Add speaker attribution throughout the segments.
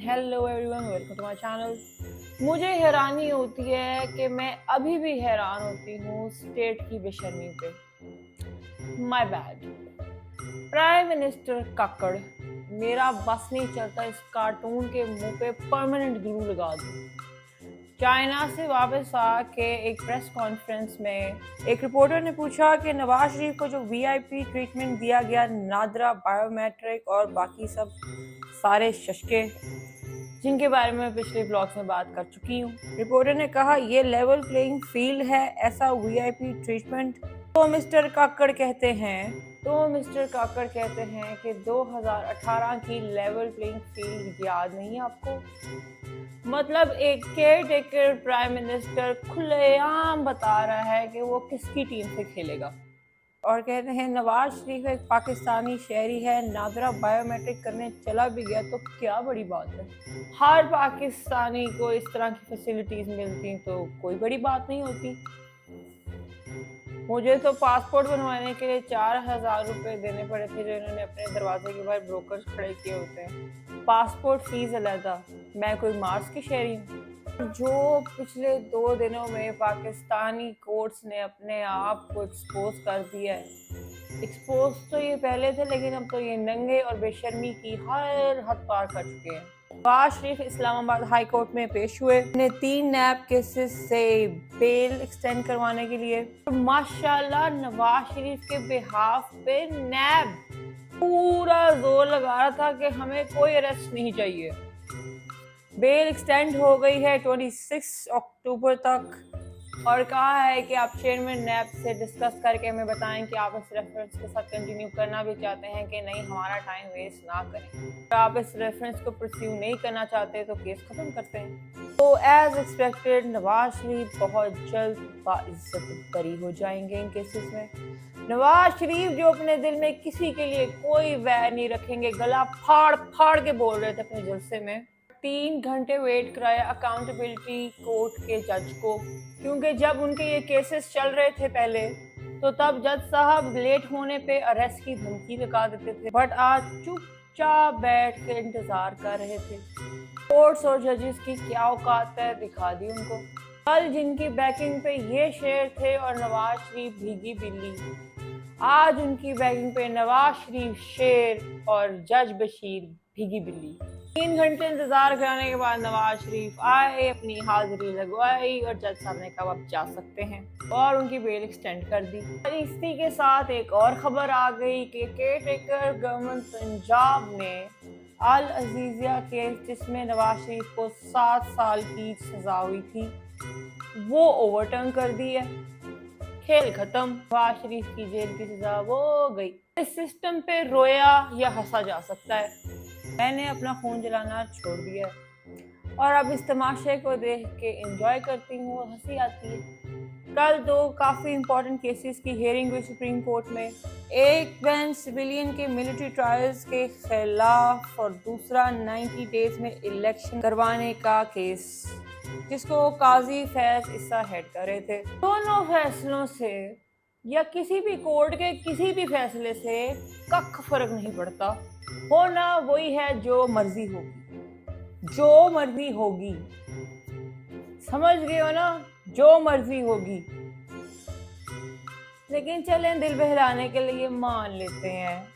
Speaker 1: Hello everyone, welcome to my channel. मुझे हैरानी होती है कि मैं अभी भी हैरान होती हूँ स्टेट की बेशर्मी पे। My bad. प्राइम मिनिस्टर काकड़, मेरा बस नहीं चलता इस कार्टून के मुंह पे परमानेंट ग्लू लगा दूं। चाइना से वापस आके एक प्रेस कॉन्फ्रेंस में एक रिपोर्टर ने पूछा कि नवाज शरीफ को जो वीआईपी ट्रीटमेंट दिया गया, नादरा, बायोमेट्रिक और बाकी सब सारे शशके जिनके बारे में मैं पिछले ब्लॉग्स में बात कर चुकी हूँ। रिपोर्टर ने कहा ये लेवल प्लेइंग फील्ड है, ऐसा वीआईपी ट्रीटमेंट। तो मिस्टर काकड़ कहते हैं कि 2018 की लेवल प्लेइंग फील्ड याद नहीं है आपको? मतलब एक केयर टेकर प्राइम मिनिस्टर खुलेआम बता रहा है कि वो किसकी टीम से खेलेगा और कहते हैं नवाज शरीफ एक पाकिस्तानी शहरी है, नादरा बायोमेट्रिक करने चला भी गया तो क्या बड़ी बात है। हर पाकिस्तानी को इस तरह की फैसिलिटीज मिलती तो कोई बड़ी बात नहीं होती। मुझे तो पासपोर्ट बनवाने के लिए 4,000 रुपए देने पड़े थे जो इन्होंने अपने दरवाजे के बाहर ब्रोकर्स खड़े किए होते हैं। पासपोर्ट फीस अलग। मैं कोई मार्स की शहरी हूँ? जो पिछले 2 दिनों में पाकिस्तानी कोर्ट्स ने अपने आप को एक्सपोज कर दिया है। एक्सपोज तो ये पहले थे, लेकिन अब तो ये नंगे और बेशर्मी की हर हद पार कर चुके हैं। नवाज शरीफ इस्लामाबाद हाई कोर्ट में पेश हुए ने 3 नैब केसेस से बेल एक्सटेंड करवाने के लिए। माशाल्लाह, नवाज शरीफ के बिहाफ पे नैब पूरा जोर लगा रहा था कि हमें कोई अरेस्ट नहीं चाहिए। बेल एक्सटेंड हो गई है 26 अक्टूबर तक और कहा है कि आप चेयरमैन नैब से डिस्कस करके हमें बताएं कि आप इस रेफरेंस के साथ कंटिन्यू करना भी चाहते हैं कि नहीं, हमारा टाइम वेस्ट ना करें। अगर आप इस रेफरेंस को परस्यू नहीं करना चाहते तो केस खत्म करते हैं। तो एज एक्सपेक्टेड नवाज शरीफ बहुत जल्द बाइज्जत बरी हो जाएंगे इन केसेस में। नवाज शरीफ जो अपने दिल में किसी के लिए कोई वैर नहीं रखेंगे, गला फाड़ फाड़ के बोल रहे थे अपने जलसे में। 3 घंटे वेट कराया अकाउंटेबिलिटी कोर्ट के जज को, क्योंकि जब उनके ये केसेस चल रहे थे पहले तो तब जज साहब लेट होने पे अरेस्ट की धमकी लगा देते थे, बट आज चुपचाप बैठ के इंतजार कर रहे थे। कोर्ट्स और जजेस की क्या औकात है दिखा दी उनको। कल जिनकी बैकिंग पे ये शेर थे और नवाज शरीफ भीगी बिल्ली, आज उनकी बैकिंग पे नवाज शरीफ शेर और जज बशीर भीगी बिल्ली। 3 घंटे इंतजार कराने के बाद नवाज शरीफ आए, अपनी हाजिरी लगवाई और जज साहब ने कहा आप जा सकते हैं और उनकी बेल एक्सटेंड कर दी। इसी के साथ एक और खबर आ गई कि केयर टेकर गवर्नमेंट पंजाब ने अल अजीजिया केस, जिसमें नवाज शरीफ को 7 साल की सजा हुई थी, वो ओवरटर्न कर दी है। खेल खत्म, नवाज शरीफ की जेल की सजा वो गई। इस सिस्टम पे रोया या हंसा जा सकता है। मैंने अपना खून जलाना छोड़ दिया है और अब इस तमाशे को देख के एंजॉय करती हूँ और हंसी आती है। कल 2 काफ़ी इंपॉर्टेंट केसेस की हियरिंग हुई सुप्रीम कोर्ट में। एक बेंच सिविलियन के मिलिट्री ट्रायल्स के खिलाफ और दूसरा 90 डेज में इलेक्शन करवाने का केस, जिसको काजी फैज इस्सा हेड कर रहे थे। दोनों फैसलों से या किसी भी कोर्ट के किसी भी फैसले से कख फर्क नहीं पड़ता। होना वही है जो मर्जी होगी। समझ गए हो ना? जो मर्जी होगी। लेकिन चलें, दिल बहलाने के लिए मान लेते हैं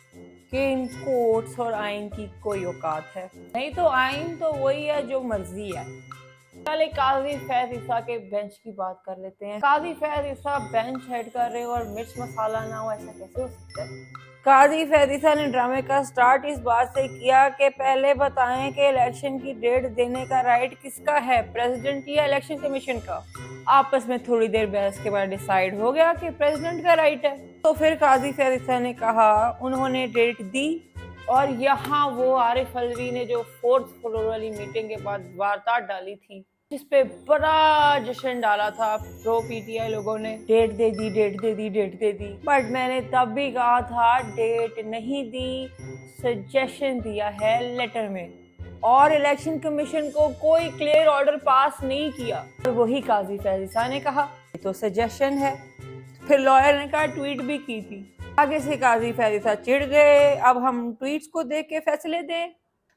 Speaker 1: कि इन कोर्ट्स और आइन की कोई औकात है। नहीं तो आइन तो वही है जो मर्जी है। चले काजी फैज इसा के बेंच की बात कर लेते हैं। काजी फैज इसा बेंच हेड कर रहे हो और मिर्च मसाला ना हो, ऐसा कैसे हो सकता है? काजी फैज इसा ने ड्रामे का स्टार्ट इस बात से किया कि पहले बताएं कि इलेक्शन की डेट देने का राइट किसका है, प्रेसिडेंट या इलेक्शन कमीशन का। आपस में थोड़ी देर बहस के बाद डिसाइड हो गया कि प्रेसिडेंट का राइट है। तो फिर काजी फैज इसा ने कहा, उन्होंने डेट दी और यहाँ वो आरिफ अलवी ने जो 4th फ्लोर वाली मीटिंग के बाद वार्ता डाली थी, जिसपे बड़ा जश्न डाला था प्रो पीटीआई लोगों ने, डेट दे दी। बट मैंने तब भी कहा था डेट नहीं दी, सजेशन दिया है लेटर में, और इलेक्शन कमीशन को कोई क्लियर ऑर्डर पास नहीं किया। तो वही काजी फैज इसा ने कहा ये तो सजेशन है। फिर लॉयर ने कहा ट्वीट भी की थी। आगे से काजी फैज इसा चिढ़ गए, अब हम ट्वीट्स को देख के फैसले दें।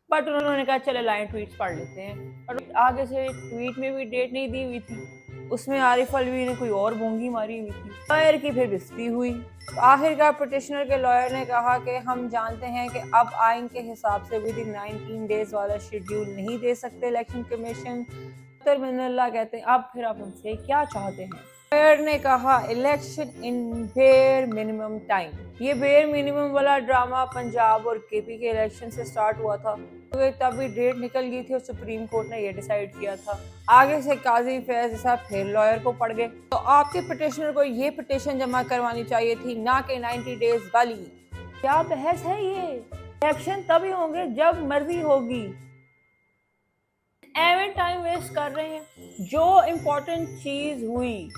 Speaker 1: बट उन्होंने कहा चले लाइन ट्वीट पढ़ लेते हैं, और आगे से ट्वीट में भी डेट नहीं दी हुई थी, उसमें आरिफ अलवी ने कोई और बोंगी मारी हुई थी। लॉयर की फिर बेइज्जती हुई। आखिरकार पिटिशनर के लॉयर ने कहा कि हम जानते हैं कि अब आइन के हिसाब से विद इन 19 डेज वाला शेड्यूल नहीं दे सकते इलेक्शन कमीशन। मिनल्ला कहते हैं अब फिर आप हमसे क्या चाहते हैं। लॉयर ने कहा election in bare minimum time. ये बेयर मिनिमम वाला ड्रामा पंजाब और केपी के इलेक्शन से स्टार्ट हुआ था, तो तभी डेट निकल गई थी और सुप्रीम कोर्ट ने ये डिसाइड किया था। आगे से काजी फैज साहब फिर लॉयर को पड़ गए, तो आपके पिटिशनर को ये पिटिशन जमा करवानी चाहिए थी, ना कि 90 डेज वाली। क्या बहस है ये? इलेक्शन तभी होंगे जब मर्जी होगी, एवं टाइम वेस्ट कर रहे हैं। जो इम्पोर्टेंट चीज हुई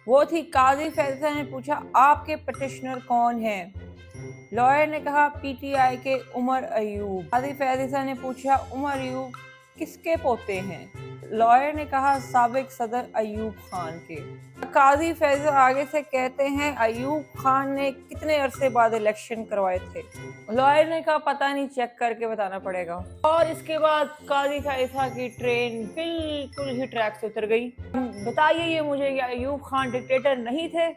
Speaker 1: वो थी काजी फैसला ने पूछा आपके पिटिशनर कौन है। लॉयर ने कहा पीटीआई के उमर अयूब। काजी फैसला ने पूछा उमर अयूब किसके पोते हैं। लॉयर ने कहा साबिक सदर अयूब खान के। काजी फैसला आगे से कहते हैं अयूब खान ने कितने अरसे बाद इलेक्शन करवाए थे। लॉयर ने कहा पता नहीं, चेक करके बताना पड़ेगा। और इसके बाद काजी फैसला की ट्रेन बिल्कुल ही ट्रैक से उतर गई। बताइए ये मुझे कि अयूब खान डिक्टेटर नहीं थे।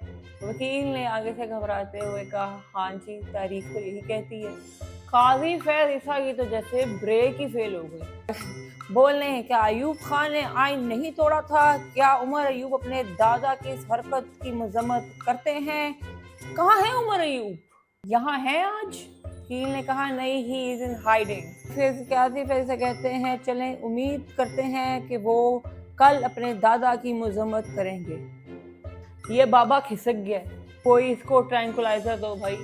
Speaker 1: वकील ने आगे से घबराते हुए कहा हाँ जी, तारीख तो यही कहती है। काजी फैसला की तो जैसे ब्रेक ही फेल हो गई। बोलने हैं क्या अयूब खान ने आइन नहीं तोड़ा था? क्या उमर अयूब अपने दादा की इस हरकत की मजम्मत करते हैं? कहाँ है उमर अयूब? यहाँ है आज? वकील ने कहा नहीं, ही इज इन हाइडिंग। फिर काजी फैसला कहते हैं चलें उम्मीद करते हैं कि वो कल अपने दादा की मजम्मत करेंगे। ये बाबा खिसक गया, कोई इसको ट्रैंकुलाइजर दो भाई।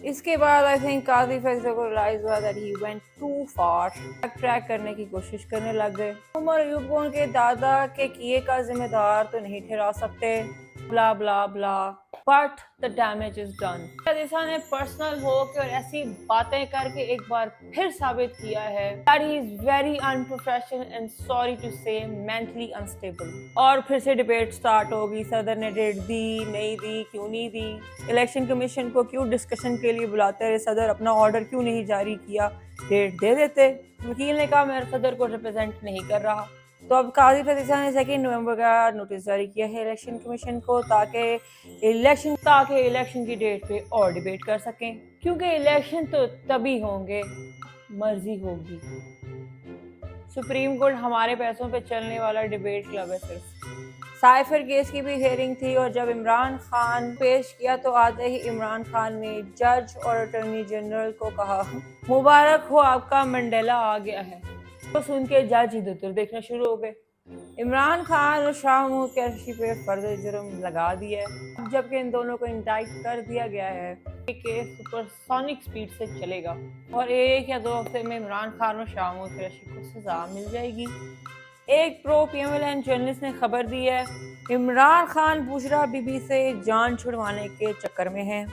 Speaker 1: इसके बाद आई थिंक काजी फैसला को रियलाइज हुआ that he went too far. Track करने की कोशिश करने लग गए। उमर अयूब को उनके दादा के किए का जिम्मेदार तो नहीं ठहरा सकते, blah blah blah, but the damage is done. ऐसा ने पर्सनल होकर और ऐसी बातें करके एक बार फिर साबित किया है that he is very unprofessional and sorry to say mentally unstable. और फिर से डिबेट स्टार्ट होगी, सदर ने डेट दी नहीं दी, क्यों नहीं दी, इलेक्शन कमीशन को क्यों डिस्कशन के लिए बुलाते रहे, सदर अपना ऑर्डर क्यों नहीं जारी किया, डेट दे देते। वकील ने कहा मैं सदर को रिप्रेजेंट नहीं कर रहा। तो अब काजी फैसला ने 2 नवंबर का नोटिस जारी किया है इलेक्शन कमीशन को, ताकि इलेक्शन की डेट पे और डिबेट कर सकें, क्योंकि इलेक्शन तो तभी होंगे मर्जी होगी। सुप्रीम कोर्ट हमारे पैसों पे चलने वाला डिबेट क्लब है सिर्फ। साइफर केस की भी हेयरिंग थी और जब इमरान खान पेश किया तो आते ही इमरान खान ने जज और अटॉर्नी जनरल को कहा मुबारक हो आपका मंडेला आ गया है। तो सुन के जज इधर उधर देखना शुरू हो गए। इमरान खान और शाह महमूद कैशी पे फर्ज जुर्म लगा दिया है, जबकि इन दोनों को इंडाइट कर दिया गया है। केस सुपरसोनिक स्पीड से चलेगा और 1 या 2 हफ्ते में इमरान खान और शाह महमूद कैशी को सजा मिल जाएगी। एक प्रो पीएमएलएन जर्नलिस्ट ने खबर दी है इमरान खान बुशरा बीबी से जान छुड़वाने के चक्कर में है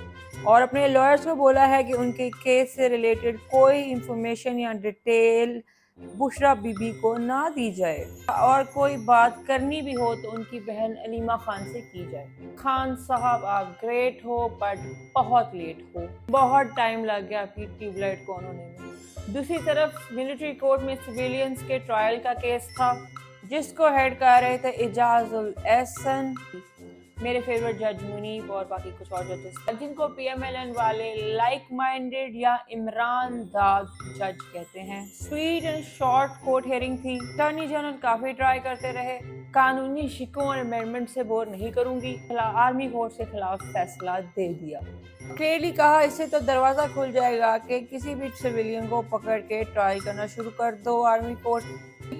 Speaker 1: और अपने लॉयर्स को बोला है कि उनके केस से रिलेटेड कोई इंफॉर्मेशन या डिटेल बुशरा बीबी को ना दी जाए और कोई बात करनी भी हो तो उनकी बहन अलीमा खान से की जाए। खान साहब आप ग्रेट हो बट बहुत लेट हो, बहुत टाइम लग गया आपकी ट्यूबलाइट को होने में। दूसरी तरफ मिलिट्री कोर्ट में सिविलियंस के ट्रायल का केस था जिसको हेड कर रहे थे इजाजुल एहसन, मेरे फेवरेट जज मुनीब और बाकी कुछ और जजेस, जिनको पीएमएलएन वाले लाइक माइंडेड या इमरान दाग जज कहते हैं। Sweet and short court hearing थी। अटॉर्नी जनरल काफी ट्राई करते रहे, कानूनी शिकों और अमेंडमेंट से बोर नहीं करूंगी, आर्मी कोर्ट के खिलाफ फैसला दे दिया। क्लियरली कहा इससे तो दरवाजा खुल जाएगा कि किसी भी सिविलियन को पकड़ के ट्रायल करना शुरू कर दो। Army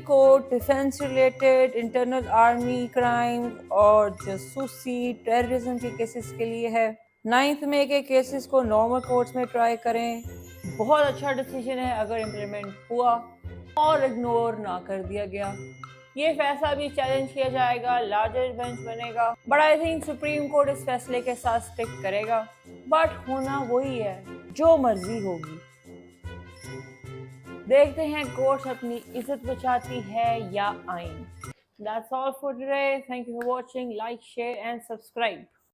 Speaker 1: court defence related, internal army crime और जासूसी टेररिज्म के केसेस के लिए है। 9 मई के केसेस को नॉर्मल कोर्ट्स में ट्राई करें। बहुत अच्छा डिसीजन है अगर इम्प्लीमेंट हुआ और इग्नोर ना कर दिया गया। ये फैसला भी चैलेंज किया जाएगा, लार्जर बेंच बनेगा, but I think supreme court इस फैसले के साथ स्टिक करेगा। बट होना वही है, जो मर्जी होगी। देखते हैं कोर्ट अपनी इज्जत बचाती है या आइन। That's all for today. Thank you for watching. Like, share and subscribe.